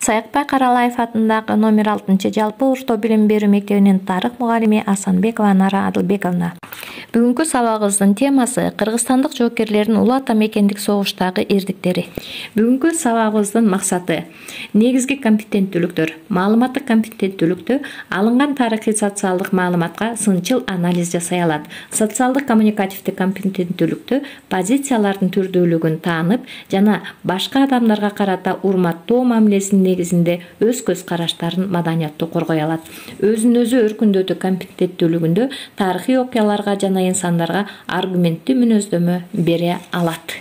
Саякбай Каралаев атындагы номер 6 жалпы орто билим берүү мектебинин тарых мугалими Асанбекова Анара Адылбековна. Бүгүнкү сабагыбыздын темасы кыргызстандык жоокерлердин улуу ата мекендик согуштагы эрдиктери. Бүгүнкү сабагыбыздын максаты негизги компетенттүүлүктөр, маалыматтык компетенттүүлүктө алынган тарыхый социалдык маалыматка сынчыл анализ жасай алат. Социалдык коммуникативдик компетенттүүлүктө позициялардын түрдүүлүгүн таанып жана башка адамдарга карата урматтоо мамилесинин негизинде өз көз караштарын маданияттуу коргой алат. Өзүн өзү өркүндөтүү компетенттүүлүгүндө тарыхый окуяларга жана инсандарга аргументтүү мүнөздөмө бере алат.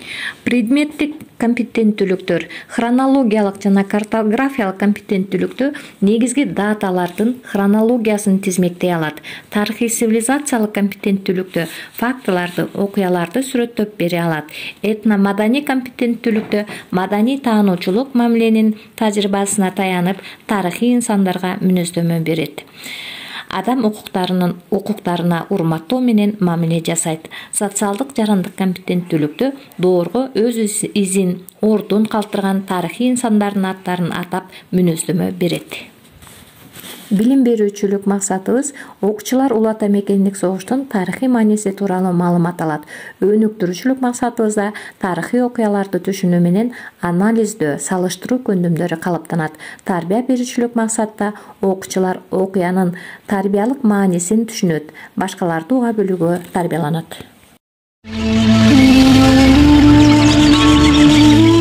Предметтик компетенттүүлүктөр хронологиялык жана картографиялык компетенттүүлүктө негизги даталардын хронологиясын тизмектей алат. Тарыхый цивилизациялык компетенттүүлүктө фактыларды, окуяларды сүрөттөп бере алат. Этномаданий компетенттүүлүктө маданий таануучулук мамиленин тажрыйбасына таянып тарыхый инсандарга мүнөздөмө берет. Адам укуктарына урматтоо менен мамиле жасайт. Социалдык жарандык компетенттүүлүктө доорго өз изин, ордун калтырган тарыхый инсандардын аттарын атап мүнөздөмө берет. Билим берүүчүлүк максатыбыз окуучулар улуу ата мекендик согуштун тарыхый мааниси тууралуу маалымат алат. Өнүктүрүүчүлүк максатыбызда тарыхый окуяларды түшүнүү менен анализдөө, салыштыруу көндүмдөрү калыптанат. Тарбия берүүчүлүк максатта окуучулар окуянын тарбиялык маанисин түшүнөт, башкаларды уга билүүгө тарбияланат.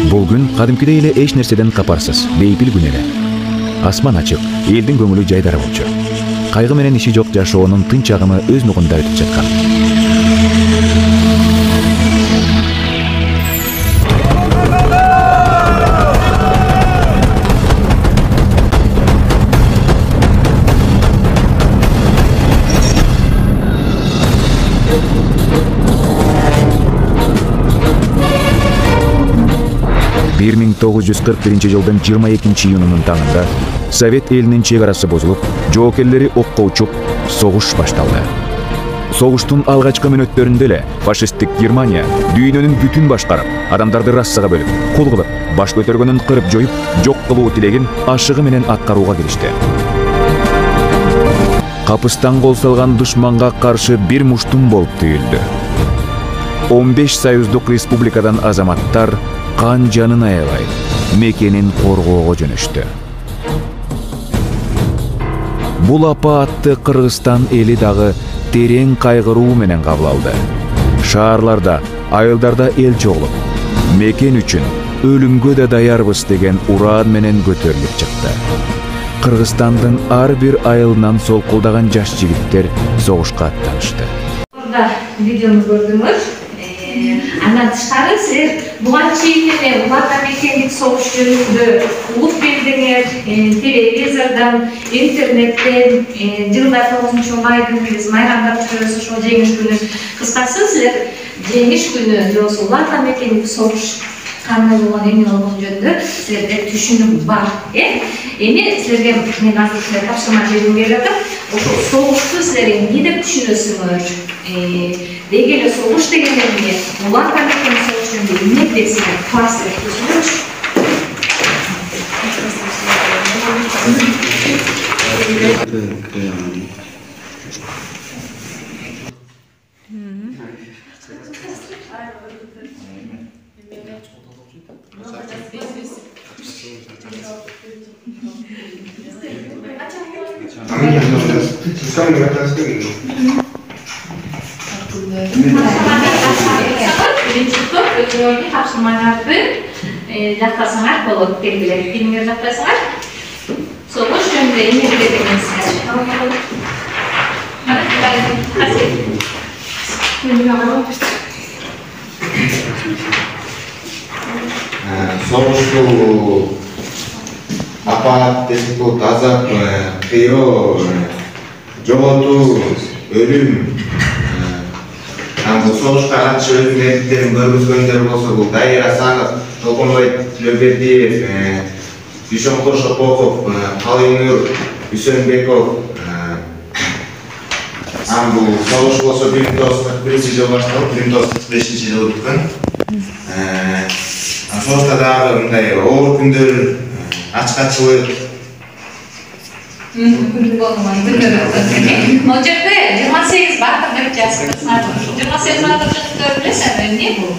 Бул күн кадимкидей эле эч нерседен капарсыз, бейпил күн эле. Асман ачык, элдин көңүлү жайдара болчу. Кайгы менен иши жок жашоонун тынч агымы өз нугунда өтүп жаткан. Bir 1941 жылдын 22 июнунун таңында Совет элинин чек арасы бозулуп, жоокерлери окко учуп, согуш башталды. Согуштун алгачкы мүнөттөрүндө эле фашисттик Германия дүйнөнүн бүтүн башкарып, адамдарды рассага бөлүп, кул кылып, баш көтөргөнүн кырып жоюп, жок кылуу тилегин ашыгы менен аткарууга киришти. Капыстан кол салган душманга каршы бир муштум болуп түйүлдү. 15 союздук республикадан азаматтар кан жанын аябай мекенин коргоого жөнөштү. Бул апаатты Кыргызстан эли дагы терең кайгыруу менен кабыл алды. Шаарларда, айылдарда эл чогулуп, мекен үчүн өлүмгө да даярбыз деген ураан менен көтөрүлүп чыкты. Кыргызстандын ар бир айылынан солкулдаган жаш жигиттер согушка аттанышты. Burada videomu gördünüz. Андан тышкары силер буга чейин эле улуу ата мекендик согуш жөнүндө угуп келдиңер, телевизордон, интернеттен, жылда 9 майдын биз майрамдап жүрөбүз, ошол жеңиш күнү. Кыскасы силер жеңиш күнү же улуу ата мекендик согуш кандай болгон, эмне болгон жөнүндө силерде түшүнүк бар. Эми силерге мен азыр силерге тапшырма бергим келип атат. Ошол согушту силер эмне деп түшүнөсүңөр? Деги эле согуш деген эмне? Улуу ата мекендик согуш жөнүндө эмне билесиңер? Класстер түшүнөчү. Өзүңөрдүн тапшырмаңарды жактасаңар болот, белгилеп фильмге жактасаңар. Согуш жөнүндө эмне билесиңер? Согуш бул апаат, бул азап, кыйроо, жоготуу, өлүм. Бул согушка катышып өзүнүн эрдиктерин көргөзгөндөр болсо, бул Дайыр Асанов, Толкунбай Төлөбердиев, Дүйшөнкул Шопоков, Калыйнур Үсөнбеков. Бул согуш болсо 1941 башталып, 1945 бүткөн. Согушта дагы мындай оор күндөр ачкачылык. Ол жерде 28 батыр деп жазылған. 28 батыр жөнүндө билесиң, эмне бул?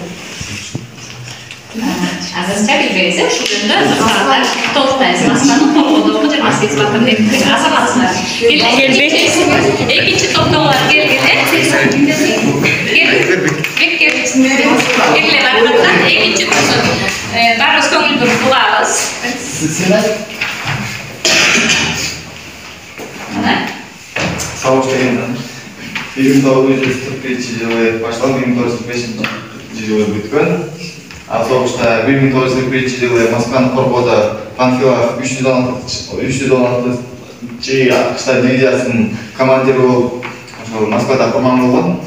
Азырынча билбейсиң, ушул жөнүндө азыр токтойсуң. Москванын коргоодогу 28 батыр деп азаматсыңар. Экинчи топтогулар келгенде келе барганда экинчи топтун баарыбыз көңүл буруп угабыз. Согуш дегенде 1941-жылы башталып 1945-жылы бүткөн. Ал согушта 1941-жылы Москваны коргоодо Панфилов 316-чы аткычтар дивизиясынын командири болуп, ошол Москвада курман болгон.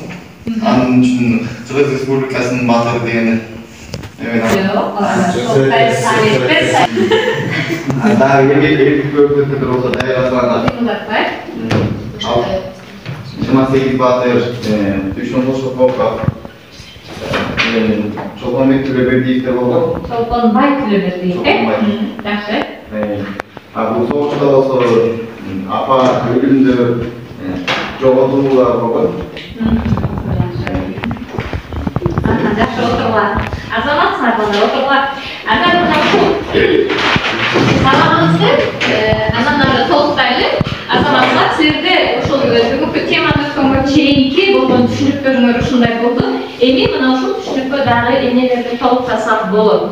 Анын үчүн Кыргыз Республикасынын баатыры деген дагы эркек өркөттөр болсо даярдалган. 28 батыр, Düşman Шолпонбай Төлөбердиевдер болгон. Шолпонбай Төлөбердиев. Жакшы. Бул согушта болсо апа өлүмдөр, жоготуулар болгон. Жакшы отуруңар. Азаматсыңар балдар, отуруңар. Анан мына ушул сабагыңызды анан ары толуктайлы. Азаматсыңар, силерде ушул бүгүнкү теманы өткөнгө чейинки болгон түшүнүктөрүңөр ушундай болду. Эми мына ушул түшүнүккө дагы эмнелерди толуктасак болот.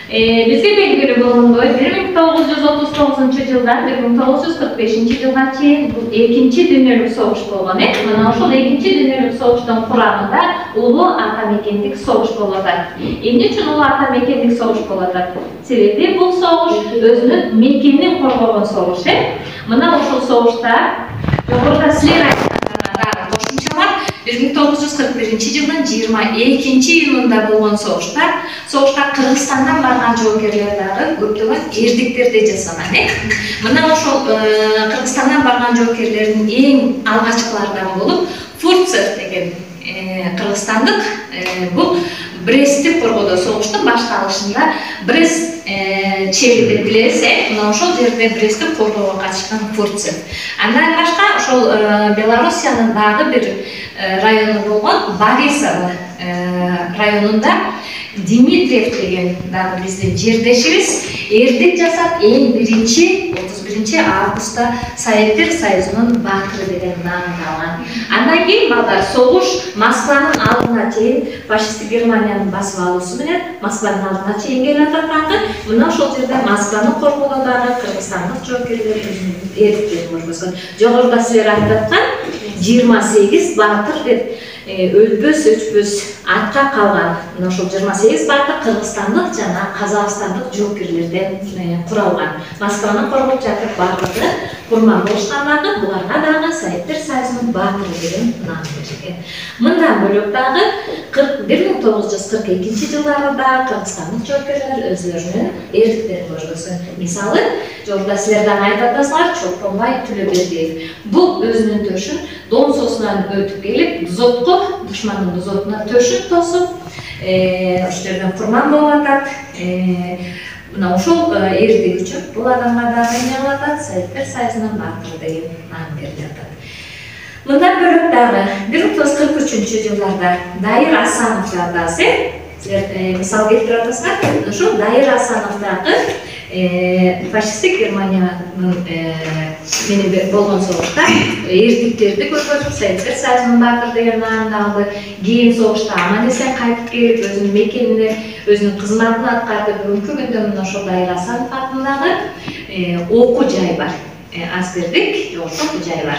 Бизге белгилүү болгондой 1939-жылдан 1945-жылга чейин бул экинчи дүйнөлүк согуш болгон. Мына ошол экинчи дүйнөлүк согуштун курамында улуу ата мекендик согуш болуп атат. Эмне үчүн улуу ата мекендик согуш болуп атат? Себеби бул согуш өзүнүн мекенин коргогон согуш. Мына ошол согушта жогоруда силер айткандарга кошумчалап 1941-жылдын 22-июнунда болгон согушта Кыргызстандан барган жоокерлер дагы көптөгөн эрдиктерди жасаган. Мына ошол Кыргызстандан барган жоокерлердин эң алгачкылардан болуп Фурцев деген кыргызстандык бул Брестти коргоодо согуштун башталышында Брест чегиди билесиз, мына ошол жерде Брестти коргоого катышкан Фурцев. Андан башка ошол Белоруссиянын дагы бир району болгон Борисово районунда Дмитриев деген дагы биздин жердешибиз эрдик жасап эң биринчи 31 августта Советтер Союзунун баатыры деген наамды алган. Андан кийин балдар согуш Москванын алдына чейин фашисттик Германиянын басып алуусу менен Москванын алдына чейин келип атканды. Мына ошол жерде Москваны коргоодо дагы кыргызстандык жоокерлер өзүнүн эрдиктерин көргөзгөн. Жогоруда силер айтып аткан 28 баатыр деп өлбөс өчпөс атка калган. Мына ошол 28 баатыр кыргызстандык жана казакстандык жоокерлерден куралган. Москваны коргоп жатып баардыгы курман болушкан дагы буларга дагы Советтер Союзунун баатыры деген наам берилген. Мындан бөлөк дагы 1942-жылдарда кыргызстандык жоокерлер өзлөрүнүн эрдиктерин көргөзгөн. Мисалы, жогоруда силер дагы айтып атасыңар, Шолпонбай Төлөбердиев. Бул өзүнүн төшүн Дон соосунан өтүп келип, Дузотко, душмандын Дузотуна төшүн тосуп, ошол жерден курман болуп атат. Мына ошол эрдик үчүн бул адамга дагы эмне кылып атат? Советтер Союзунун баатыры деген наам берилип атат. Мындан бөлөк дагы 1943-жылдарда Дайыр Асановдор дагы силер мисал келтирип атасыңар. Ошол Дайыр Асанов дагы фашисттик Германиянын менен болгон согушта эрдиктерди көргөзүп, Советтер Союзунун баатыры деген наамды алды. Кийин согушта аман-эсен кайтып келип, өзүнүн мекенине, өзүнүн кызматын аткарды. Бүгүнкү күндө мына ошол Дайыр Асанов атындагы окуу жай бар. Аскердик окуу жай бар.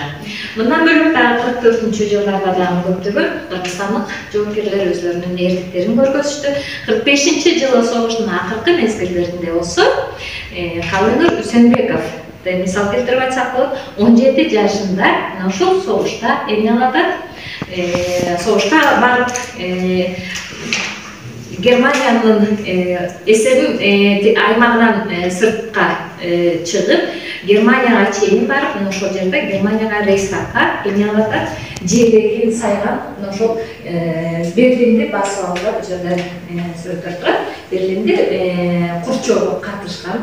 Мындан бөлөк дагы 44-жылдарда дагы көптөгөн кыргызстандык жоокерлер өзлөрүнүн эрдиктерин көргөзүштү. 45-жылы согуштун акыркы мезгилдеринде болсо Калынур Үсөнбеков мисал келтирип айтсак болот, 17 жашында мына ушул согушта эмне кылат? Согушка барып Германиянын эсебин аймагынан сыртка чыгып, Германияга чейин барып, мына ошол жерде Германияга рейхстагга эмне кылат? Жээлегин сайган, мына ошол Берлинди басып алып, бул жерде сүрөттөр турат. Берлинди курчоого катышкан.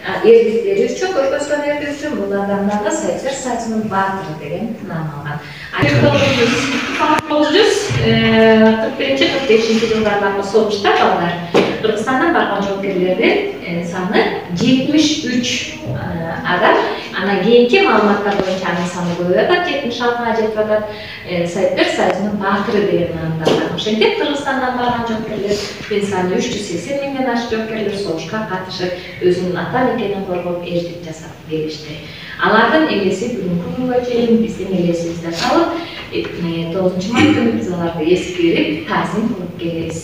Erdikteri çok örgüsün erdikteri bu adamlarda Sayıtlar Sayısının Batırı degen nam algan. 1941-45 yıllardan soğuşta kaldılar. Kırgızistan'dan bargan jokerlerden sаны 73 adam. Ana keyinki ma'lumotlar boyuncha sаны ko'payadi, 76 ga yetib atadi. Sayıtlar Sayısının Batırı degen namda. Ошентип Kırgızistan'dan bargan jokerler ben sany 380 mingden aşık jokerler soğuşka katışıp özünün ata mekenini korgop erdik jasap berишti. Alardan elesi бүгүнкү күнгө чейин биздин элесибизде калып, 9 май күнү биз аларды эскерип, тазим кылып келебиз.